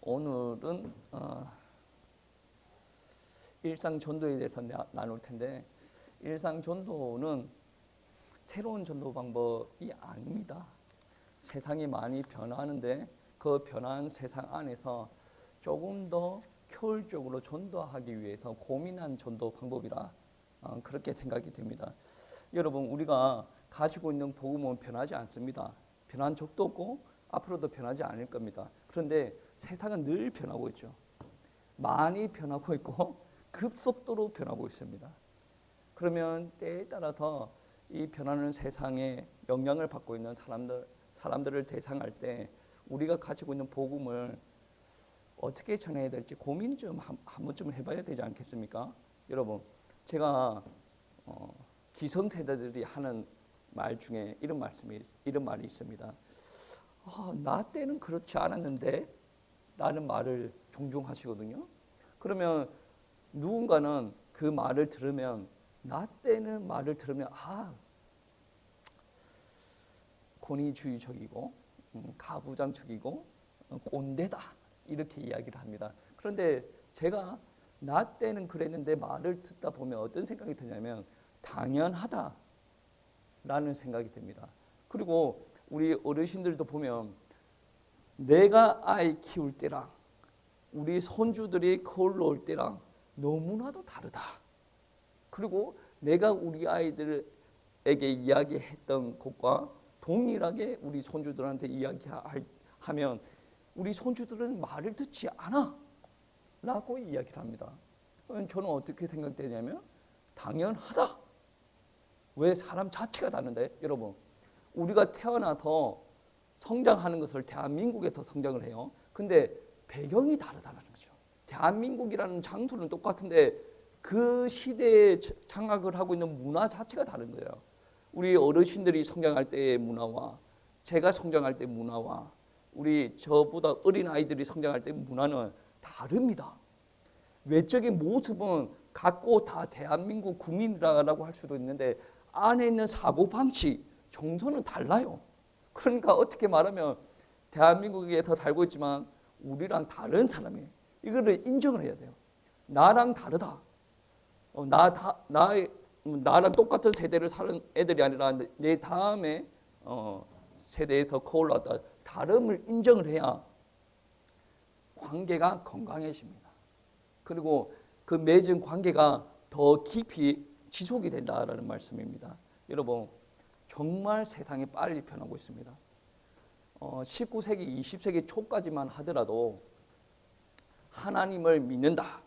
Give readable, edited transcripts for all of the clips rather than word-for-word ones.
오늘은 일상 전도에 대해서 나눌 텐데, 일상 전도는 새로운 전도 방법이 아닙니다. 세상이 많이 변하는데 그 변한 세상 안에서 조금 더 효율적으로 전도하기 위해서 고민한 전도 방법이라 그렇게 생각이 됩니다. 여러분, 우리가 가지고 있는 복음은 변하지 않습니다. 변한 적도 없고 앞으로도 변하지 않을 겁니다. 그런데 세상은 늘 변하고 있죠. 많이 변하고 있고 급속도로 변하고 있습니다. 그러면 때에 따라서 이 변하는 세상에 영향을 받고 있는 사람들을 대상할 때 우리가 가지고 있는 복음을 어떻게 전해야 될지 고민 좀 한 번쯤 해봐야 되지 않겠습니까? 여러분, 제가 기성세대들이 하는 말 중에 이런 말이 있습니다. 나 때는 그렇지 않았는데 라는 말을 종종 하시거든요. 그러면 누군가는 그 말을 들으면, 나 때는 말을 들으면 권위주의적이고 가부장적이고 꼰대다 이렇게 이야기를 합니다. 그런데 제가 나 때는 그랬는데 말을 듣다 보면 어떤 생각이 드냐면 당연하다 라는 생각이 듭니다. 그리고 우리 어르신들도 보면 내가 아이 키울 때랑 우리 손주들이 거울 놓을 때랑 너무나도 다르다. 그리고 내가 우리 아이들에게 이야기했던 것과 동일하게 우리 손주들한테 이야기하면 우리 손주들은 말을 듣지 않아 라고 이야기를 합니다. 저는 어떻게 생각되냐면 당연하다. 왜? 사람 자체가 다른데 여러분, 우리가 태어나서 성장하는 것을 대한민국에서 성장을 해요. 근데 배경이 다르다는 거죠. 대한민국이라는 장소는 똑같은데 그 시대에 장악을 하고 있는 문화 자체가 다른 거예요. 우리 어르신들이 성장할 때의 문화와 제가 성장할 때 문화와 우리 저보다 어린 아이들이 성장할 때 문화는 다릅니다. 외적인 모습은 같고 다 대한민국 국민이라고 할 수도 있는데 안에 있는 사고방식, 정서는 달라요. 그러니까 어떻게 말하면 대한민국에 더 살고 있지만 우리랑 다른 사람이에요. 이거를 인정을 해야 돼요. 나랑 다르다. 나랑 똑같은 세대를 사는 애들이 아니라 내 다음에 세대에 더 거울났다. 다름을 인정을 해야 관계가 건강해집니다. 그리고 그 맺은 관계가 더 깊이 지속이 된다라는 말씀입니다. 여러분, 정말 세상이 빨리 변하고 있습니다. 19세기, 20세기 초까지만 하더라도 하나님을 믿는다.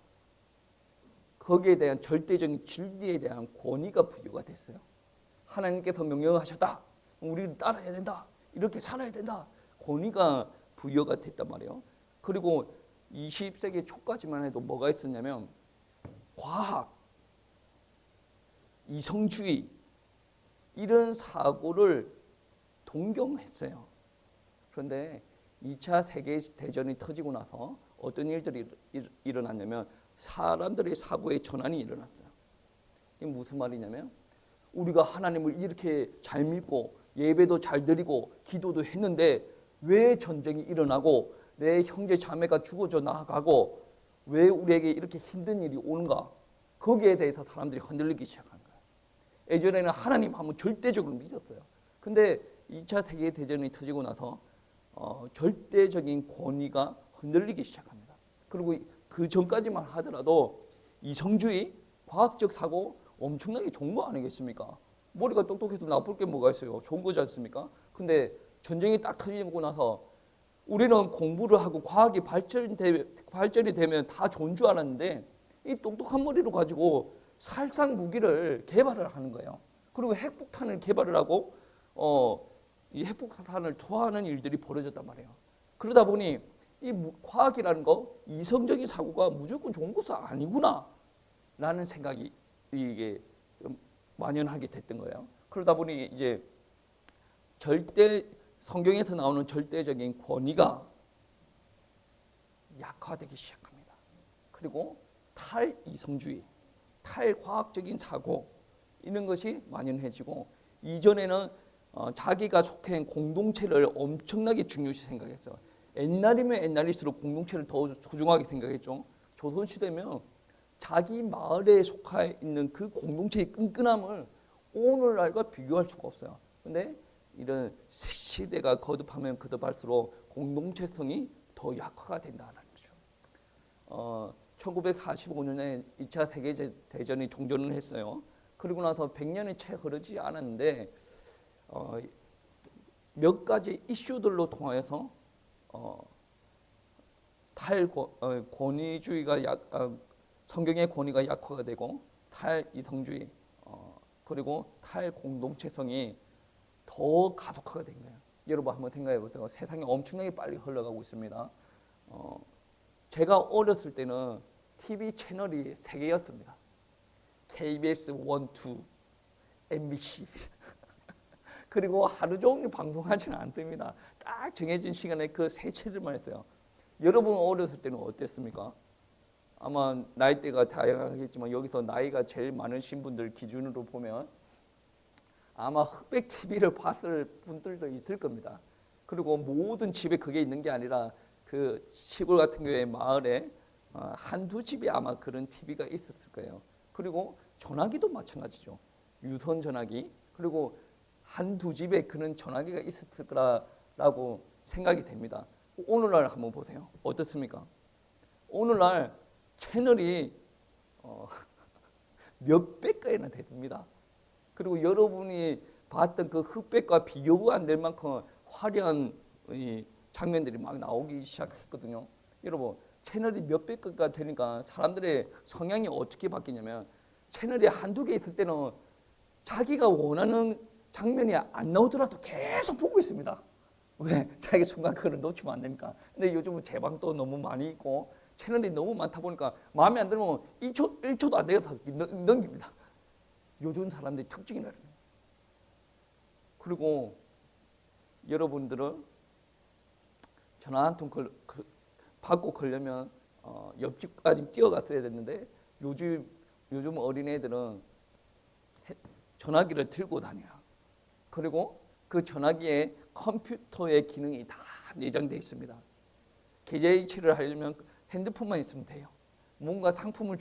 거기에 대한 절대적인 진리에 대한 권위가 부여가 됐어요. 하나님께서 명령하셨다. 우리를 따라야 된다. 이렇게 살아야 된다. 권위가 부여가 됐단 말이에요. 그리고 20세기 초까지만 해도 뭐가 있었냐면 과학, 이성주의 이런 사고를 동경했어요. 그런데 2차 세계대전이 터지고 나서 어떤 일들이 일어났냐면 사람들의 사고의 전환이 일어났어요. 이게 무슨 말이냐면 우리가 하나님을 이렇게 잘 믿고 예배도 잘 드리고 기도도 했는데 왜 전쟁이 일어나고 내 형제 자매가 죽어져 나가고 왜 우리에게 이렇게 힘든 일이 오는가? 거기에 대해서 사람들이 흔들리기 시작한 거예요. 예전에는 하나님 하면 절대적으로 믿었어요. 근데 2차 세계대전이 터지고 나서 절대적인 권위가 흔들리기 시작합니다. 그리고 그 전까지만 하더라도 이성주의, 과학적 사고 엄청나게 좋은 거 아니겠습니까? 머리가 똑똑해서 나쁠 게 뭐가 있어요? 좋은 거지 않습니까? 근데 전쟁이 딱 터지고 나서 우리는 공부를 하고 과학이 발전이 되면 다 좋은 줄 알았는데 이 똑똑한 머리로 가지고 살상 무기를 개발을 하는 거예요. 그리고 핵폭탄을 개발을 하고 이 핵폭탄을 투하하는 일들이 벌어졌단 말이에요. 그러다 보니 이 과학이라는 거, 이성적인 사고가 무조건 좋은 것은 아니구나 라는 생각이 이게 만연하게 됐던 거예요. 그러다 보니 이제 성경에서 나오는 절대적인 권위가 약화되기 시작합니다. 그리고 탈이성주의, 탈과학적인 사고 이런 것이 만연해지고 이전에는 자기가 속한 공동체를 엄청나게 중요시 생각했어요. 옛날이면 옛날일수록 공동체를 더 소중하게 생각했죠. 조선시대면 자기 마을에 속해 있는 그 공동체의 끈끈함을 오늘날과 비교할 수가 없어요. 근데 이런 시대가 거듭하면 거듭할수록 공동체성이 더 약화가 된다는 거죠. 1945년에 2차 세계대전이 종전을 했어요. 그리고 나서 100년이 채 흐르지 않았는데 몇 가지 이슈들로 통하여서 권위주의가 성경의 권위가 약화가 되고 탈이성주의 그리고 탈공동체성이 더 가속화가 된 거예요. 여러분 한번 생각해 보세요. 세상이 엄청나게 빨리 흘러가고 있습니다. 제가 어렸을 때는 TV 채널이 3개였습니다. KBS 1, 2, MBC 그리고 하루 종일 방송하지는 않습니다. 딱 정해진 시간에 그 3채널만 했어요. 여러분 어렸을 때는 어땠습니까? 아마 나이대가 다양하겠지만 여기서 나이가 제일 많으신 분들 기준으로 보면 아마 흑백 TV를 봤을 분들도 있을 겁니다. 그리고 모든 집에 그게 있는 게 아니라 그 시골 같은 경우에 마을에 한두 집이 아마 그런 TV가 있었을 거예요. 그리고 전화기도 마찬가지죠. 유선 전화기. 그리고 한두 집에 그런 전화기가 있었을 거라고 생각이 됩니다. 오늘날 한번 보세요. 어떻습니까? 오늘날 채널이 몇백 개나 됩니다. 그리고 여러분이 봤던 그 흑백과 비교가 안 될 만큼 화려한 장면들이 막 나오기 시작했거든요. 여러분 채널이 몇백 개가 되니까 사람들의 성향이 어떻게 바뀌냐면 채널이 한두 개 있을 때는 자기가 원하는 장면이 안 나오더라도 계속 보고 있습니다. 왜? 자기 순간 그걸 놓치면 안 되니까. 근데 요즘은 제방도 너무 많이 있고 채널이 너무 많다 보니까 마음에 안 들면 1초도 안 돼서 넘깁니다. 요즘 사람들의 특징이라는 거예요. 그리고 여러분들은 전화 한 통 받고 걸려면 옆집까지 뛰어갔어야 됐는데 요즘 어린애들은 전화기를 들고 다녀요. 그리고 그 전화기에 컴퓨터의 기능이 다 내장되어 있습니다. 계좌 이체를 하려면 핸드폰만 있으면 돼요. 뭔가 상품을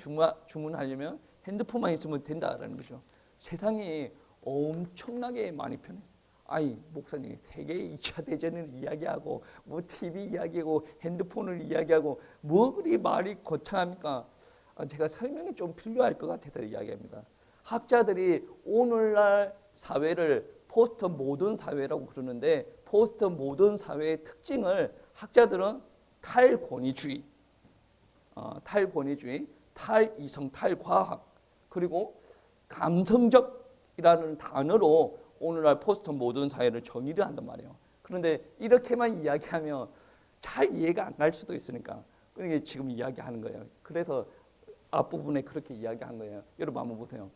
주문하려면 핸드폰만 있으면 된다라는 거죠. 세상이 엄청나게 많이 변해요. 아니 목사님 세계 2차 대전을 이야기하고 뭐 TV 이야기하고 핸드폰을 이야기하고 뭐 그리 말이 거창합니까? 제가 설명이 좀 필요할 것 같아서 이야기합니다. 학자들이 오늘날 사회를 포스트 모던 사회라고 그러는데 포스트 모던 사회의 특징을 학자들은 탈권위주의, 탈이성, 탈과학 그리고 감성적이라는 단어로 오늘날 포스트 모던 사회를 정의를 한단 말이에요. 그런데 이렇게만 이야기하면 잘 이해가 안 갈 수도 있으니까 그게 지금 이야기하는 거예요. 그래서 앞부분에 그렇게 이야기한 거예요. 여러분 한번 보세요.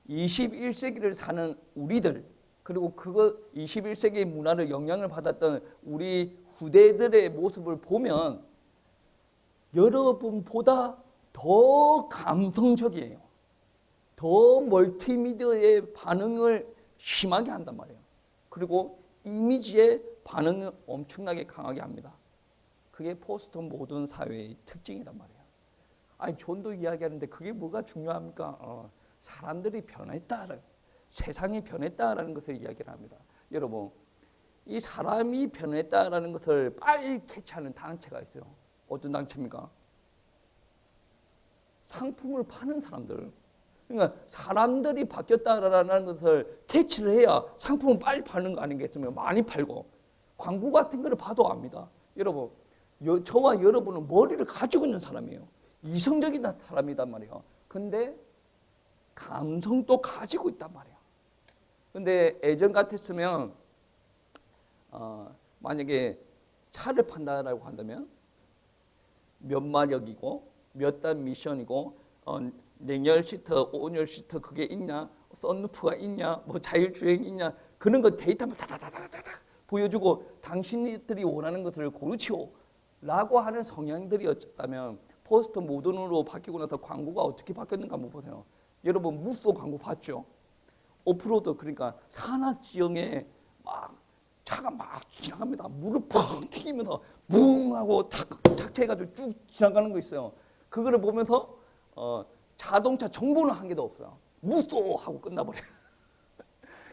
21세기를 사는 우리들 그리고 그거 21세기의 문화를 영향을 받았던 우리 후대들의 모습을 보면 여러분보다 더 감성적이에요. 더 멀티미디어의 반응을 심하게 한단 말이에요. 그리고 이미지의 반응을 엄청나게 강하게 합니다. 그게 포스트 모던 사회의 특징이란 말이에요. 아니 존도 이야기하는데 그게 뭐가 중요합니까? 사람들이 변했다, 세상이 변했다라는 것을 이야기를 합니다. 여러분, 이 사람이 변했다라는 것을 빨리 캐치하는 단체가 있어요. 어떤 단체입니까? 상품을 파는 사람들. 그러니까 사람들이 바뀌었다라는 것을 캐치를 해야 상품을 빨리 파는 거 아니겠습니까? 많이 팔고 광고 같은 거를 봐도 압니다. 여러분, 저와 여러분은 머리를 가지고 있는 사람이에요. 이성적인 사람이단 말이에요. 근데 감성도 가지고 있단 말이에요. 근데 예전 같았으면 만약에 차를 판다라고 한다면 몇 마력이고 몇 단 미션이고 냉열 시트, 온열 시트 그게 있냐, 썬루프가 있냐, 뭐 자율주행 있냐 그런 거 데이터만 다다다다다 보여주고 당신들이 원하는 것을 고르치오 라고 하는 성향들이었다면 포스트 모던으로 바뀌고 나서 광고가 어떻게 바뀌었는가 한번 보세요. 여러분 무쏘 광고 봤죠? 오프로드 그러니까 산악지형에 막 차가 막 지나갑니다. 물을 펑 튀기면서 붕 하고 탁 착체해가지고 쭉 지나가는 거 있어요. 그거를 보면서 자동차 정보는 한 개도 없어요. 무쏘 하고 끝나버려요.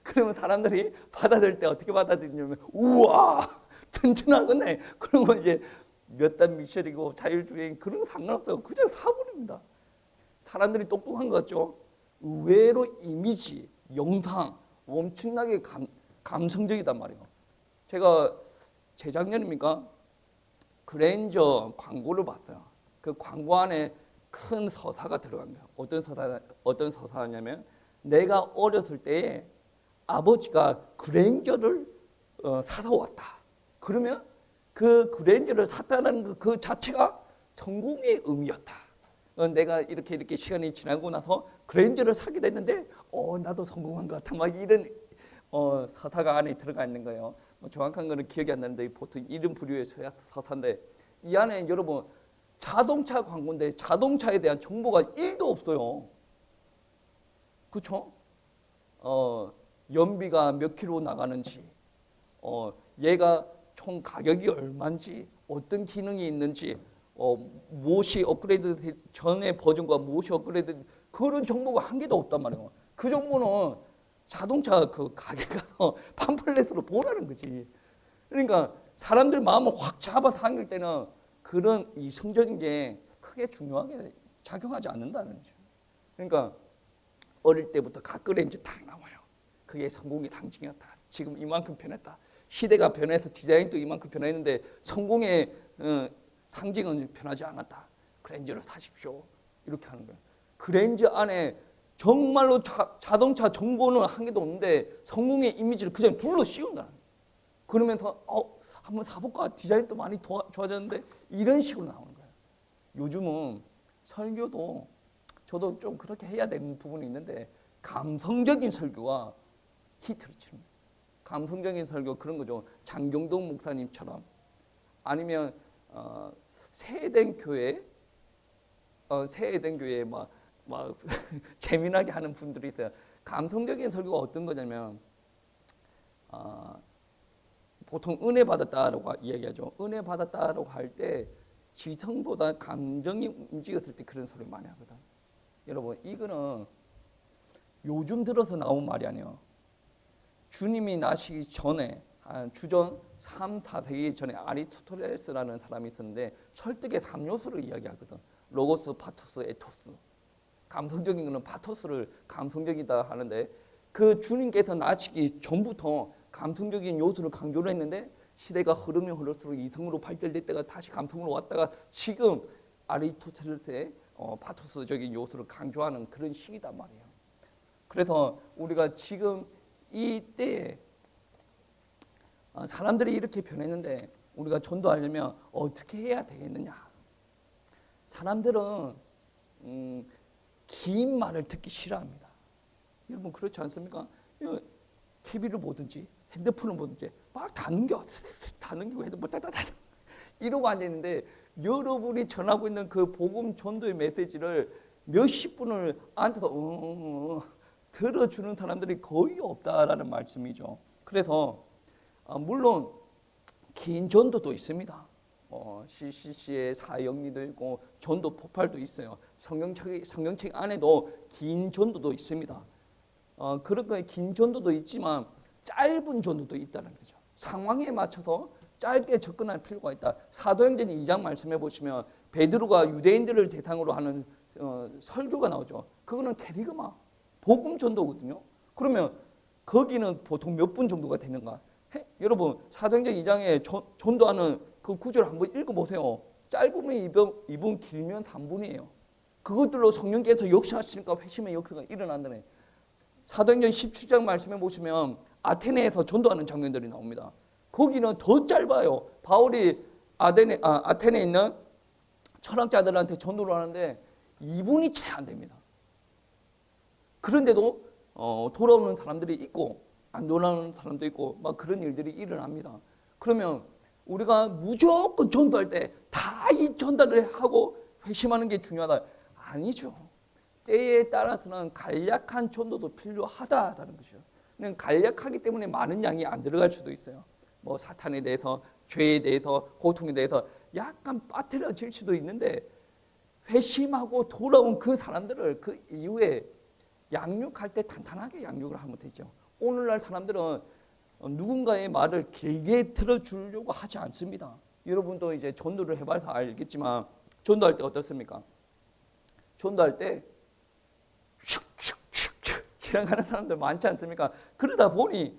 그러면 사람들이 받아들일 때 어떻게 받아들이냐면 우와 튼튼하겠네. 그러면 이제 몇 단 미션이고 자율주행 그런 거 상관없어요. 그냥 타버립니다. 사람들이 똑똑한 것 같죠? 의외로 이미지, 영상 엄청나게 감성적이단 말이에요. 제가 재작년입니까? 그랜저 광고를 봤어요. 그 광고 안에 큰 서사가 들어간 거예요. 어떤 서사냐면 내가 어렸을 때에 아버지가 그랜저를 사다 왔다. 그러면 그 그랜저를 샀다는 그 자체가 성공의 의미였다. 내가 이렇게 시간이 지나고 나서 그랜저를 사게 됐는데 나도 성공한 것 같아. 막 이런 서사가 안에 들어가 있는 거예요. 뭐 정확한 거는 기억이 안 나는데 보통 이런 부류의 서사인데 이 안에 여러분 자동차 광고인데 자동차에 대한 정보가 1도 없어요. 그렇죠? 연비가 몇 킬로 나가는지, 얘가 총 가격이 얼마인지, 어떤 기능이 있는지, 무엇이 업그레이드 전에 버전과 무엇이 업그레이드 그런 정보가 한 개도 없단 말이에요. 그 정보는 자동차 그 가게 가서 팜플렛으로 보라는 거지. 그러니까 사람들 마음을 확 잡아 당길 때는 그런 이성적인 게 크게 중요하게 작용하지 않는다는 거죠. 그러니까 어릴 때부터 각그레인지 딱 나와요. 그게 성공의 상징이었다. 지금 이만큼 변했다. 시대가 변해서 디자인도 이만큼 변했는데 성공의 상징은 변하지 않았다. 그랜저를 사십시오. 이렇게 하는 거예요. 그랜저 안에 정말로 자동차 정보는 한 개도 없는데 성공의 이미지를 그냥 둘러 씌운다는 거예요. 그러면서 한번 사볼까? 디자인도 많이 좋아졌는데 이런 식으로 나오는 거예요. 요즘은 설교도 저도 좀 그렇게 해야 되는 부분이 있는데 감성적인 설교가 히트를 치는 거예요. 감성적인 설교 그런 거죠. 장경동 목사님처럼 아니면 새해된 교회 막 재미나게 하는 분들이 있어요. 감성적인 설교가 어떤 거냐면 보통 은혜 받았다라고 이야기하죠. 은혜 받았다라고 할 때 지성보다 감정이 움직였을 때 그런 소리 많이 하거든. 여러분 이거는 요즘 들어서 나온 말이 아니에요. 주님이 나시기 전에 한 주전 3, 4세기 전에 아리스토텔레스라는 사람이 있었는데 설득의 3요소를 이야기하거든. 로고스, 파토스, 에토스. 감성적인 거는 파토스를 감성적이다 하는데 그 주님께서 나시기 전부터 감성적인 요소를 강조를 했는데 시대가 흐르면 흐를수록 이성으로 발달될 때가 다시 감성으로 왔다가 지금 아리스토텔레스의 파토스적인 요소를 강조하는 그런 시기단 말이에요. 그래서 우리가 지금 이때에 사람들이 이렇게 변했는데 우리가 전도하려면 어떻게 해야 되겠느냐. 사람들은 긴 말을 듣기 싫어합니다. 여러분 그렇지 않습니까? TV를 보든지 핸드폰을 보든지 막 다 넘기고 핸드폰 따다다 이러고 앉아있는데 여러분이 전하고 있는 그 복음 전도의 메시지를 몇십 분을 앉아서 들어주는 사람들이 거의 없다라는 말씀이죠. 그래서 물론 긴 전도도 있습니다. CCC의 사역리도 있고 전도 폭발도 있어요. 성경책 안에도 긴 전도도 있습니다. 그런 거에 긴 전도도 있지만 짧은 전도도 있다는 거죠. 상황에 맞춰서 짧게 접근할 필요가 있다. 사도행전 2장 말씀해 보시면 베드로가 유대인들을 대상으로 하는 설교가 나오죠. 그거는 캐리그마 복음 전도거든요. 그러면 거기는 보통 몇 분 정도가 되는가? 여러분 사도행전 2장에 전도하는 그 구절 한번 읽어보세요. 짧으면 2분, 길면 3분이에요. 그것들로 성령께서 역사하시니까 회심의 역사가 일어난다네. 사도행전 17장 말씀해 보시면 아테네에서 전도하는 장면들이 나옵니다. 거기는 더 짧아요. 바울이 아테네에 있는 철학자들한테 전도를 하는데 2분이 채 안 됩니다. 그런데도 돌아오는 사람들이 있고 안 돌아오는 사람도 있고 막 그런 일들이 일어납니다. 그러면 우리가 무조건 전도할 때 다 이 전달을 하고 회심하는 게 중요하다. 아니죠. 때에 따라서는 간략한 전도도 필요하다라는 것이죠. 그냥 간략하기 때문에 많은 양이 안 들어갈 수도 있어요. 뭐 사탄에 대해서, 죄에 대해서, 고통에 대해서 약간 빠뜨려질 수도 있는데 회심하고 돌아온 그 사람들을 그 이후에 양육할 때 탄탄하게 양육을 하면 되죠. 오늘날 사람들은 누군가의 말을 길게 들어주려고 하지 않습니다. 여러분도 이제 전도를 해봐서 알겠지만 전도할 때 어떻습니까? 전도할 때 슉슉슉슉 지나가는 사람들 많지 않습니까? 그러다 보니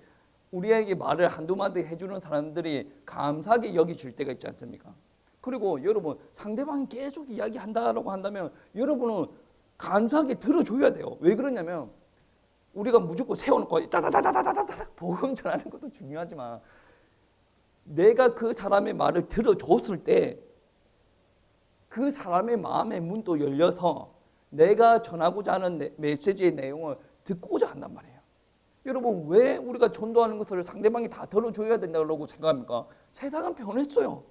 우리에게 말을 한두 마디 해주는 사람들이 감사하게 여겨질 때가 있지 않습니까? 그리고 여러분 상대방이 계속 이야기한다라고 한다면 여러분은 감사하게 들어줘야 돼요. 왜 그러냐면 우리가 무조건 세워놓고 따다다다다다다 복음 전하는 것도 중요하지만 내가 그 사람의 말을 들어줬을 때 그 사람의 마음의 문도 열려서 내가 전하고자 하는 메시지의 내용을 듣고자 한단 말이에요. 여러분 왜 우리가 전도하는 것을 상대방이 다 들어줘야 된다고 생각합니까? 세상은 변했어요.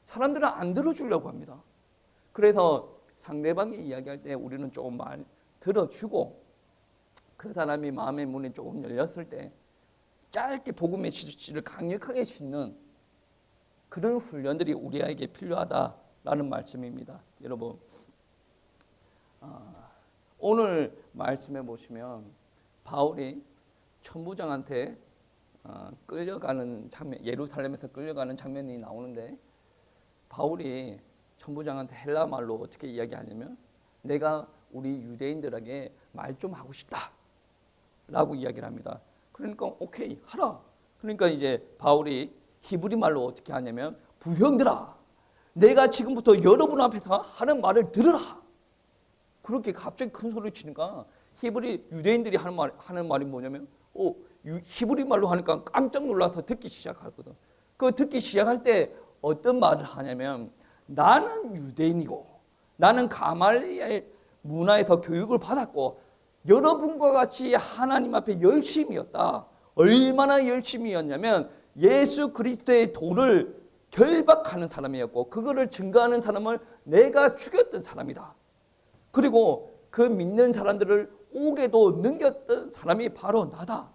사람들은 안 들어주려고 합니다. 그래서 상대방이 이야기할 때 우리는 조금 많이 들어주고 그 사람이 마음의 문이 조금 열렸을 때 짧게 복음의 메시지를 강력하게 싣는 그런 훈련들이 우리에게 필요하다라는 말씀입니다. 여러분 오늘 말씀해 보시면 바울이 천부장한테 끌려가는 장면, 예루살렘에서 끌려가는 장면이 나오는데 바울이 천부장한테 헬라 말로 어떻게 이야기하냐면 내가 우리 유대인들에게 말 좀 하고 싶다 라고 이야기를 합니다. 그러니까 오케이 하라. 그러니까 이제 바울이 히브리 말로 어떻게 하냐면 부형들아 내가 지금부터 여러분 앞에서 하는 말을 들으라. 그렇게 갑자기 큰 소리를 치니까 히브리 유대인들이 하는 말이 뭐냐면 히브리 말로 하니까 깜짝 놀라서 듣기 시작하거든. 그 듣기 시작할 때 어떤 말을 하냐면 나는 유대인이고 나는 가말리엘 문화에서 교육을 받았고 여러분과 같이 하나님 앞에 열심이었다. 얼마나 열심이었냐면 예수 그리스도의 도를 결박하는 사람이었고 그거를 증거하는 사람을 내가 죽였던 사람이다. 그리고 그 믿는 사람들을 옥에도 넘겼던 사람이 바로 나다.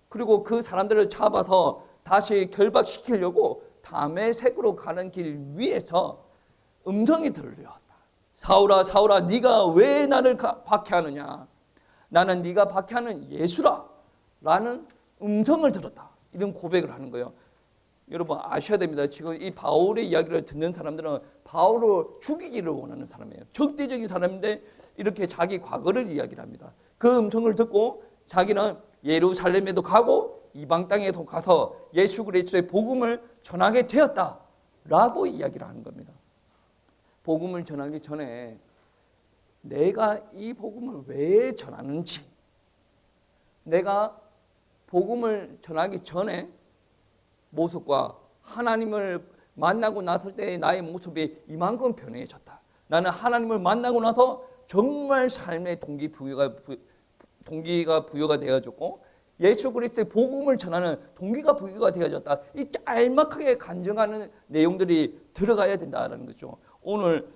그리고 그 사람들을 잡아서 다시 결박시키려고 다메섹으로 가는 길 위에서 음성이 들려왔다. 사울아 사울아 네가 왜 나를 박해하느냐. 나는 네가 박해하는 예수라 라는 음성을 들었다. 이런 고백을 하는 거예요. 여러분 아셔야 됩니다. 지금 이 바울의 이야기를 듣는 사람들은 바울을 죽이기를 원하는 사람이에요. 적대적인 사람인데 이렇게 자기 과거를 이야기를 합니다. 그 음성을 듣고 자기는 예루살렘에도 가고 이방 땅에도 가서 예수 그리스도의 복음을 전하게 되었다라고 이야기를 하는 겁니다. 복음을 전하기 전에 내가 이 복음을 왜 전하는지, 내가 복음을 전하기 전에 모습과 하나님을 만나고 났을 때의 나의 모습이 이만큼 변해졌다. 나는 하나님을 만나고 나서 정말 삶의 동기가 부여가 되어졌고 예수 그리스도의 복음을 전하는 동기가 부여가 되어졌다. 이 짤막하게 간증하는 내용들이 들어가야 된다는 거죠. 오늘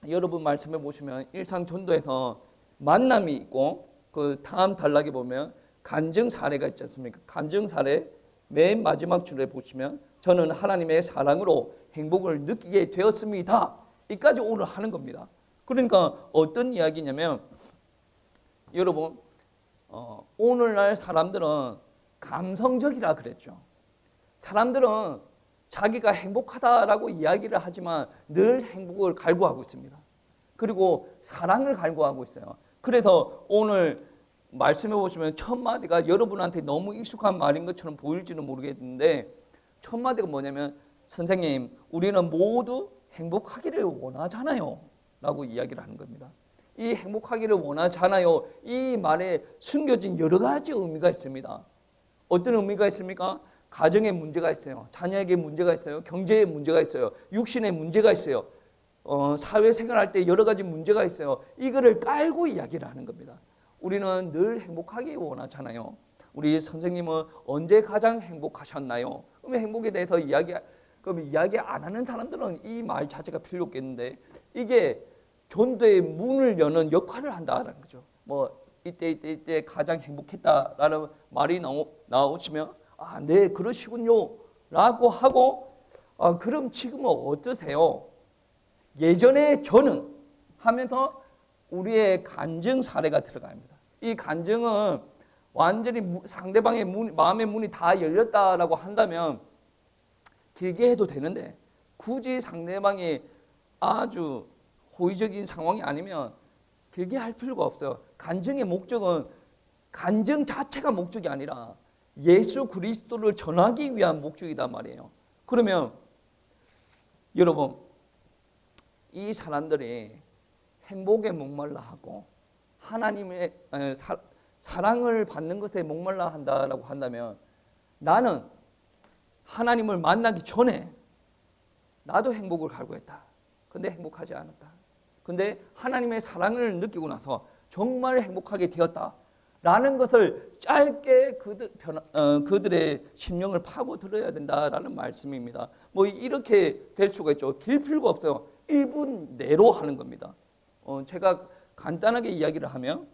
여러분 말씀해 보시면 일상 전도에서 만남이 있고 그 다음 단락에 보면 간증 사례가 있지 않습니까? 간증 사례 맨 마지막 줄에 보시면 저는 하나님의 사랑으로 행복을 느끼게 되었습니다. 이까지 오늘 하는 겁니다. 그러니까 어떤 이야기냐면 여러분 오늘날 사람들은 감성적이라 그랬죠. 사람들은 자기가 행복하다라고 이야기를 하지만 늘 행복을 갈구하고 있습니다. 그리고 사랑을 갈구하고 있어요. 그래서 오늘 말씀해 보시면 첫 마디가 여러분한테 너무 익숙한 말인 것처럼 보일지는 모르겠는데 첫 마디가 뭐냐면 선생님 우리는 모두 행복하기를 원하잖아요 라고 이야기를 하는 겁니다. 이 행복하기를 원하잖아요. 이 말에 숨겨진 여러 가지 의미가 있습니다. 어떤 의미가 있습니까? 가정에 문제가 있어요. 자녀에게 문제가 있어요. 경제에 문제가 있어요. 육신에 문제가 있어요. 사회생활할 때 여러 가지 문제가 있어요. 이거를 깔고 이야기를 하는 겁니다. 우리는 늘 행복하기 원하잖아요. 우리 선생님은 언제 가장 행복하셨나요? 그러면 행복에 대해서 이야기 안 하는 사람들은 이 말 자체가 필요 없겠는데 이게 전도의 문을 여는 역할을 한다는 거죠. 뭐 이때 가장 행복했다라는 말이 나오시면 아, 네, 그러시군요. 라고 하고, 그럼 지금은 어떠세요? 예전에 저는 하면서 우리의 간증 사례가 들어갑니다. 이 간증은 완전히 상대방의 마음의 문이 다 열렸다라고 한다면 길게 해도 되는데, 굳이 상대방이 아주 호의적인 상황이 아니면 길게 할 필요가 없어요. 간증의 목적은 간증 자체가 목적이 아니라 예수 그리스도를 전하기 위한 목적이단 말이에요. 그러면 여러분, 이 사람들이 행복에 목말라 하고 하나님의 사랑을 받는 것에 목말라 한다라고 한다면, 나는 하나님을 만나기 전에 나도 행복을 갈구했다. 근데 행복하지 않았다. 근데 하나님의 사랑을 느끼고 나서 정말 행복하게 되었다. 라는 것을 짧게 그들의 심령을 파고 들어야 된다라는 말씀입니다. 뭐 이렇게 될 수가 있죠. 길 필요가 없어요. 1분 내로 하는 겁니다. 제가 간단하게 이야기를 하면,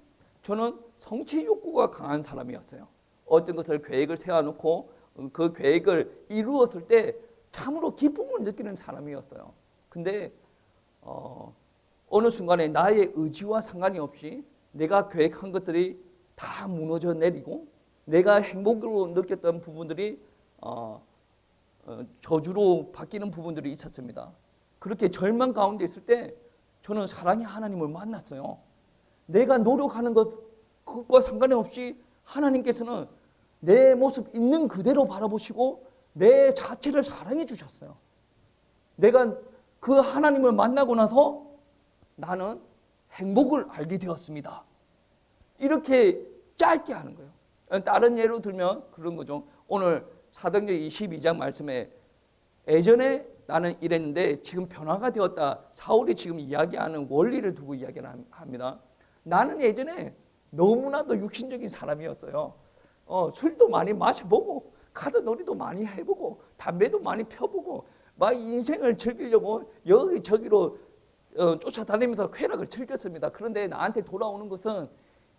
저는 성취 욕구가 강한 사람이었어요. 어떤 것을 계획을 세워놓고 그 계획을 이루었을 때 참으로 기쁨을 느끼는 사람이었어요. 근데 어느 순간에 나의 의지와 상관이 없이 내가 계획한 것들이 다 무너져 내리고, 내가 행복으로 느꼈던 부분들이 저주로 바뀌는 부분들이 있었습니다. 그렇게 절망 가운데 있을 때 저는 사랑의 하나님을 만났어요. 내가 노력하는 것과 상관이 없이 하나님께서는 내 모습 있는 그대로 바라보시고 내 자체를 사랑해 주셨어요. 내가 그 하나님을 만나고 나서 나는 행복을 알게 되었습니다. 이렇게 짧게 하는 거예요. 다른 예로 들면 그런 거죠. 오늘 사도행전 22장 말씀에 예전에 나는 이랬는데 지금 변화가 되었다. 사울이 지금 이야기하는 원리를 두고 이야기를 합니다. 나는 예전에 너무나도 육신적인 사람이었어요. 술도 많이 마셔보고 카드놀이도 많이 해보고 담배도 많이 펴보고 막 인생을 즐기려고 여기저기로 쫓아다니면서 쾌락을 즐겼습니다. 그런데 나한테 돌아오는 것은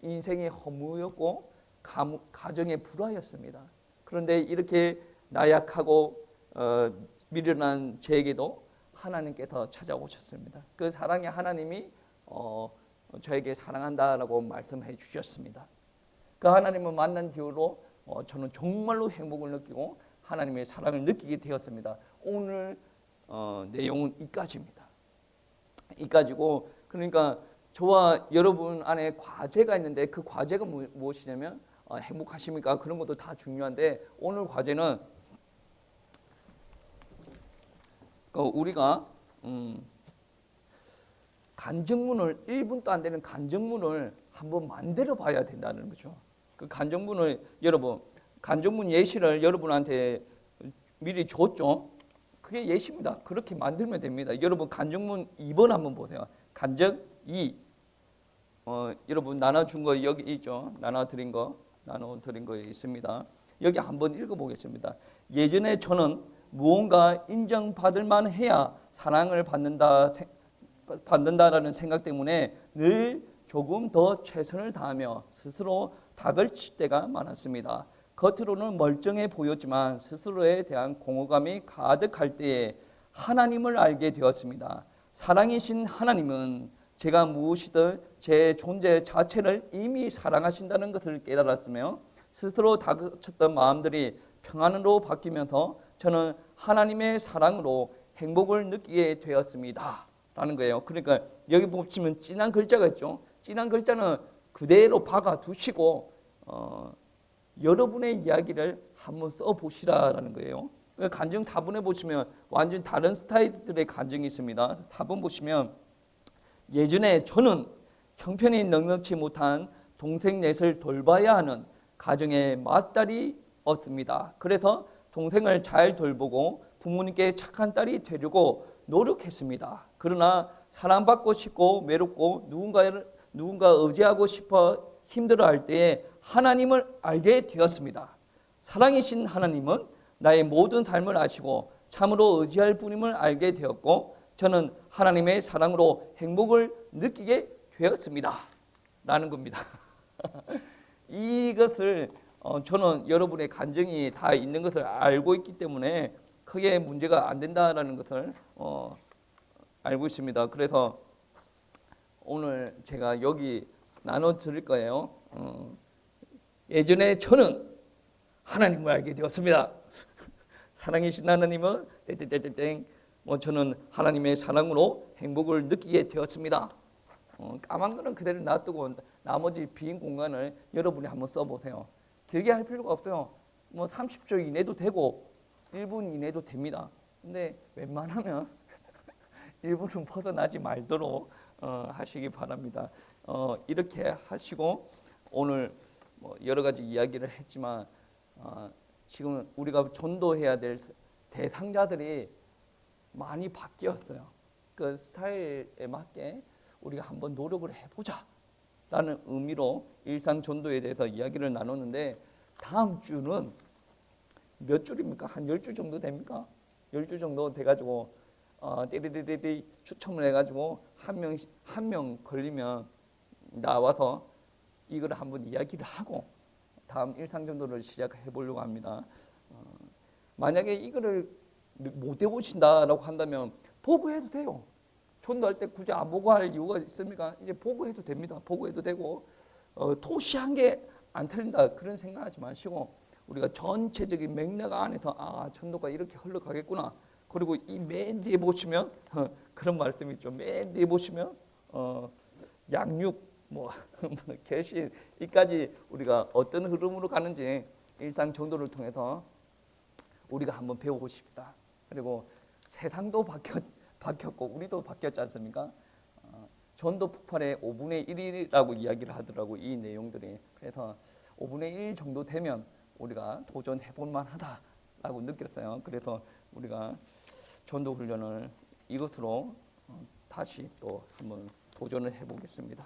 인생의 허무였고 가정의 불화였습니다. 그런데 이렇게 나약하고 미련한 저에게도 하나님께서 찾아오셨습니다. 그 사랑의 하나님이 저에게 사랑한다라고 말씀해 주셨습니다. 그 하나님을 만난 뒤로 저는 정말로 행복을 느끼고 하나님의 사랑을 느끼게 되었습니다. 오늘 내용은 이까지입니다. 이까지고, 그러니까 저와 여러분 안에 과제가 있는데 그 과제가 무엇이냐면 행복하십니까? 그런 것도 다 중요한데, 오늘 과제는 우리가 간증문을 1분도 안 되는 간증문을 한번 만들어 봐야 된다는 거죠. 그 간증문을 여러분, 간증문 예시를 여러분한테 미리 줬죠. 그게 예시입니다. 그렇게 만들면 됩니다. 여러분 간증문 2번 한번 보세요. 간증 2. 여러분 나눠준 거 여기 있죠. 나눠드린 거 있습니다. 여기 한번 읽어보겠습니다. 예전에 저는 무언가 인정받을 만해야 사랑을 받는다라는 생각 때문에 늘 조금 더 최선을 다하며 스스로 닭을 칠 때가 많았습니다. 겉으로는 멀쩡해 보였지만 스스로에 대한 공허감이 가득할 때에 하나님을 알게 되었습니다. 사랑이신 하나님은 제가 무엇이든 제 존재 자체를 이미 사랑하신다는 것을 깨달았으며, 스스로 다그쳤던 마음들이 평안으로 바뀌면서 저는 하나님의 사랑으로 행복을 느끼게 되었습니다. 라는 거예요. 그러니까 여기 보시면 진한 글자가 있죠. 진한 글자는 그대로 박아 두시고 여러분의 이야기를 한번 써보시라라는 거예요. 간증 4번에 보시면 완전 다른 스타일들의 간증이 있습니다. 4번 보시면, 예전에 저는 형편이 넉넉지 못한 동생 넷을 돌봐야 하는 가정의 맏딸이었습니다. 그래서 동생을 잘 돌보고 부모님께 착한 딸이 되려고 노력했습니다. 그러나 사랑받고 싶고 외롭고 누군가 의지하고 싶어 힘들어할 때에 하나님을 알게 되었습니다. 사랑이신 하나님은 나의 모든 삶을 아시고 참으로 의지할 분임을 알게 되었고, 저는 하나님의 사랑으로 행복을 느끼게 되었습니다. 라는 겁니다. 이것을 저는 여러분의 간증이 다 있는 것을 알고 있기 때문에 크게 문제가 안 된다라는 것을 알고 있습니다. 그래서 오늘 제가 여기 나눠 드릴 거예요. 예전에 저는 하나님을 알게 되었습니다. 사랑이신 하나님은 땡땡땡땡. 저는 하나님의 사랑으로 행복을 느끼게 되었습니다. 까만 거는 그대로 놔두고 나머지 빈 공간을 여러분이 한번 써보세요. 길게 할 필요가 없어요. 30초 이내도 되고 1분 이내도 됩니다. 근데 웬만하면 1분은 벗어나지 말도록 하시기 바랍니다. 이렇게 하시고 오늘 여러 가지 이야기를 했지만 지금 우리가 전도해야 될 대상자들이 많이 바뀌었어요. 그 스타일에 맞게 우리가 한번 노력을 해보자 라는 의미로 일상 전도에 대해서 이야기를 나눴는데 다음 주는 몇 줄입니까? 한 10줄 정도 됩니까? 10줄 정도 돼가지고 띠리리리 추첨을 해가지고 한 명 걸리면 나와서 이걸 한번 이야기를 하고 다음 일상 전도를 시작해 보려고 합니다. 만약에 이거를 못 해보신다라고 한다면 보고해도 돼요. 전도할 때 굳이 안 보고 할 이유가 있습니까? 이제 보고해도 됩니다. 보고해도 되고 토시한 게 안 틀린다 그런 생각하지 마시고 우리가 전체적인 맥락 안에서 전도가 이렇게 흘러가겠구나. 그리고 이 맨 뒤에 보시면 그런 말씀이 있죠. 맨 뒤에 보시면 양육 개신 이까지 우리가 어떤 흐름으로 가는지 일상 전도를 통해서 우리가 한번 배우고 싶다. 그리고 세상도 바뀌었고 우리도 바뀌었지 않습니까? 전도 폭발의 5분의 1이라고 이야기를 하더라고 이 내용들이. 그래서 5분의 1 정도 되면 우리가 도전해 볼 만하다라고 느꼈어요. 그래서 우리가 전도 훈련을 이것으로 다시 또 한번 도전을 해 보겠습니다.